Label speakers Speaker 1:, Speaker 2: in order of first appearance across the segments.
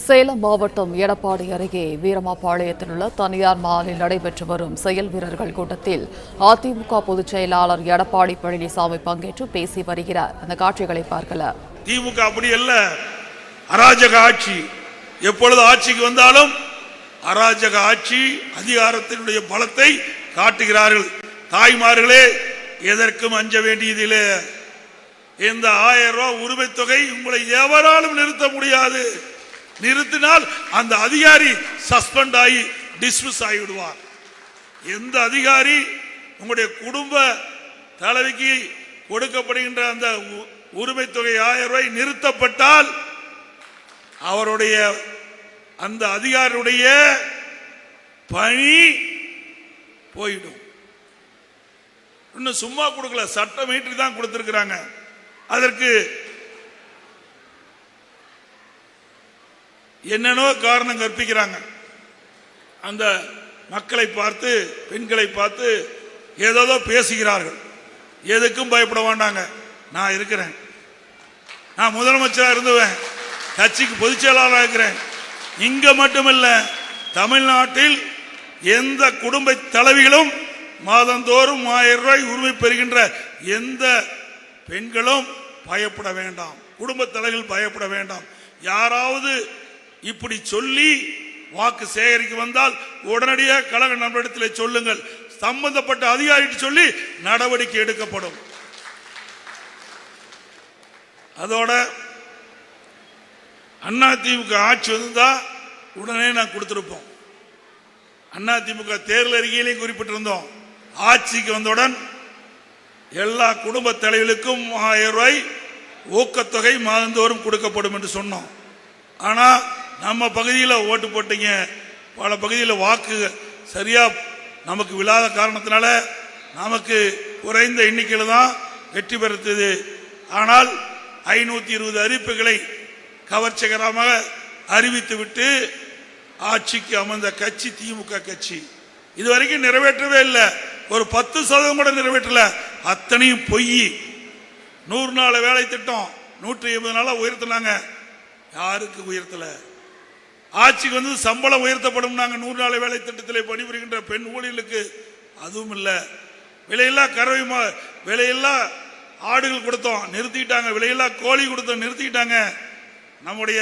Speaker 1: சேலம் மாவட்டம் எடப்பாடி அருகே வீரமாபாளையத்தில் உள்ள தனியார் மாலில் நடைபெற்று வரும் செயல் வீரர்கள் கூட்டத்தில் அதிமுக பொதுச் செயலாளர் எடப்பாடி பழனிசாமி பங்கேற்று பேசி வருகிறார். அந்த காட்சிகளை பார்க்கலாம்.
Speaker 2: திமுக அப்படி அல்ல, அராஜக ஆட்சி. எப்பொழுது ஆட்சிக்கு வந்தாலும் அராஜக ஆட்சி, அதிகாரத்தினுடைய பலத்தை காட்டுகிறார்கள். தாய்மார்களே, எதற்கும் அஞ்ச வேண்டியதில்லை. இந்த 1000 ரூபாய் உரிமை தொகை உங்களை எவராலும் நிறுத்த முடியாது. நிறுத்தினால் அந்த அதிகாரி சஸ்பெண்ட் ஆகி டிஸ்மிஸ் ஆகிவிடுவார். எந்த அதிகாரி உங்களுடைய குடும்ப தலைவிக்கு கொடுக்கப்படுகின்ற அந்த உரிமை தொகை 1000 ரூபாய் நிறுத்தப்பட்டால் அவருடைய அந்த அதிகாரியுடைய பணி போயிடும். இன்னும் சும்மா கொடுக்கல, சட்டம் மீறி தான் கொடுத்திருக்கிறாங்க. அதற்கு என்னென்னோ காரணம் கற்பிக்கிறாங்க. அந்த மக்களை பார்த்து, பெண்களை பார்த்து ஏதோ பேசுகிறார்கள். எதுக்கும் பயப்பட வேண்டாங்க, நான் இருக்கிறேன். நான் முதலமைச்சராக இருந்துவேன், கட்சிக்கு பொதுச் செயலாளராக இருக்கிறேன். இங்க மட்டுமல்ல, தமிழ்நாட்டில் எந்த குடும்ப தலைவிகளும் மாதந்தோறும் 1000 ரூபாய் உரிமை பெறுகின்ற எந்த பெண்களும் பயப்பட வேண்டாம். குடும்ப தலைவிகள் பயப்பட வேண்டாம். யாராவது இப்படி சொல்லி வாக்கு சேகரிக்க வந்தால் உடனடியாக கழக நண்பரிடத்தில் சொல்லுங்கள். சம்பந்தப்பட்ட அதிகாரிட்டு சொல்லி நடவடிக்கை எடுக்கப்படும். அதோட அதிமுக ஆட்சி வந்தா உடனே நான் கொடுத்திருப்போம். அதிமுக தேர்தல் அறிக்கையிலையும் குறிப்பிட்டிருந்தோம். ஆட்சிக்கு வந்தவுடன் எல்லா குடும்ப தலைவர்களுக்கும் 1000 ரூபாய் ஊக்கத்தொகை மாதந்தோறும் கொடுக்கப்படும் என்று சொன்னோம். ஆனா நம்ம பகுதியில் ஓட்டு போட்டீங்க, பல பகுதியில் வாக்கு சரியா நமக்கு விழாத காரணத்தினால நமக்கு குறைந்த எண்ணிக்கையில் தான் வெற்றி பெறுத்தது. ஆனால் 520 அறிவிப்புகளை கவர்ச்சிகரமாக அறிவித்துவிட்டு ஆட்சிக்கு அமர்ந்த கட்சி திமுக கட்சி. இதுவரைக்கும் நிறைவேற்றவே இல்லை. ஒரு 10% கூட நிறைவேற்றல. அத்தனையும் பொய். 100 நாள் வேலை திட்டம் 180 நாளா உயர்த்தினாங்க. யாருக்கு உயர்த்தல? ஆட்சிக்கு வந்து சம்பளம் உயர்த்தப்படும். 100 நாள் வேலை திட்டத்தில் பணிபுரிகின்ற பெண் ஊழியர்களுக்கு அதுவும் இல்லை. விலையில்லா கறவை விலையில்லா ஆடுகள் கொடுத்தோம், நிறுத்திட்டாங்க. விலையில்லா கோழி கொடுத்தோம், நிறுத்திட்டாங்க. நம்முடைய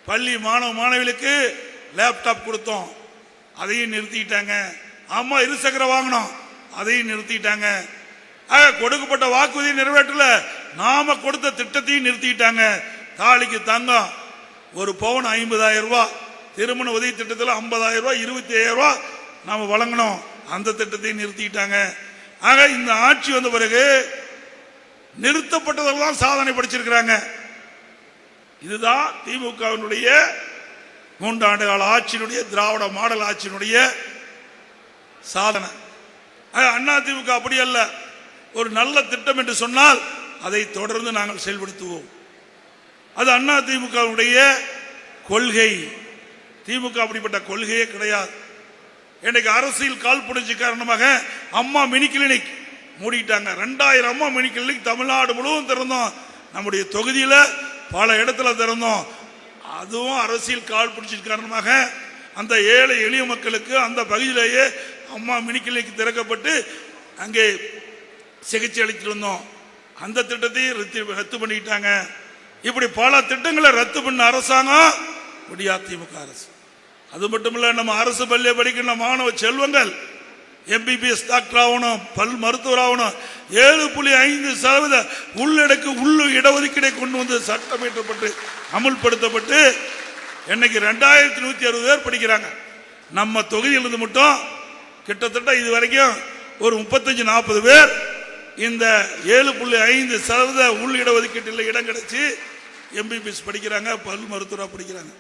Speaker 2: பள்ளி மாணவ மாணவிகளுக்கு லேப்டாப் கொடுத்தோம், அதையும் நிறுத்திட்டாங்க. அம்மா இருசக்கர வாங்கணும், அதையும் நிறுத்திட்டாங்க. கொடுக்கப்பட்ட வாக்குறுதியை நிறைவேற்றல, நாம கொடுத்த திட்டத்தையும் நிறுத்திட்டாங்க. தாலிக்கு தங்கம் ஒரு பவுன் 50,000 ரூபாய், திருமண உதவி திட்டத்தில் 50,000 ரூபாய், 25,000 ரூபாய் நாம வழங்கணும், அந்த திட்டத்தையும் நிறுத்திட்டாங்க. ஆக இந்த ஆட்சி வந்த பிறகு நிறுத்தப்பட்டதெல்லாம் சாதனை படிச்சிருக்கிறாங்க. இதுதான் திமுகவினுடைய 3 ஆண்டு கால ஆட்சியினுடைய, திராவிட மாடல் ஆட்சியினுடைய சாதனை. அதிமுக அப்படி அல்ல. ஒரு நல்ல திட்டம் என்று சொன்னால் அதை தொடர்ந்து நாங்கள் செயல்படுத்துவோம். அது அதிமுகவுடைய கொள்கை. திமுக அப்படிப்பட்ட கொள்கையே கிடையாது. இன்னைக்கு அரசியல் காழ்ப்புணர்ச்சி காரணமாக அம்மா மினி கிளினிக் மூடிட்டாங்க. 2000 அம்மா மினி கிளினிக் தமிழ்நாடு முழுவதும் திறந்தோம். நம்முடைய தொகுதியில பல இடத்துல திறந்தோம். அதுவும் அரசியல் காழ்ப்புணர்ச்சி காரணமாக அந்த ஏழை எளிய மக்களுக்கு அந்த பகுதியிலேயே அம்மா மினி கிளினிக் திறக்கப்பட்டு அங்கே சிகிச்சை அளித்து வந்தோம். அந்த திட்டத்தையும் ரத்து பண்ணிட்டாங்க. இப்படி பல திட்டங்களை ரத்து பண்ண அரசாங்கம் அதிமுக அரசு. அது மட்டுமல்ல, நம்ம அரசு பள்ளியை படிக்கின்ற மாணவ செல்வங்கள் MBBS டாக்டர் ஆகணும், பல் மருத்துவர் ஆகணும். 7.5% உள்ளடக்கு உள்ளு இடஒதுக்கீடை கொண்டு வந்து சட்டம் இயற்றப்பட்டு அமுல்படுத்தப்பட்டு இன்னைக்கு 2160 பேர் படிக்கிறாங்க. நம்ம தொகுதியிலிருந்து மட்டும் கிட்டத்தட்ட இது வரைக்கும் ஒரு 35-40 பேர் இந்த 7.5% உள் இடஒதுக்கீட்டில் இடம் கிடைச்சி MBBS படிக்கிறாங்க, பல் மருத்துவராக படிக்கிறாங்க.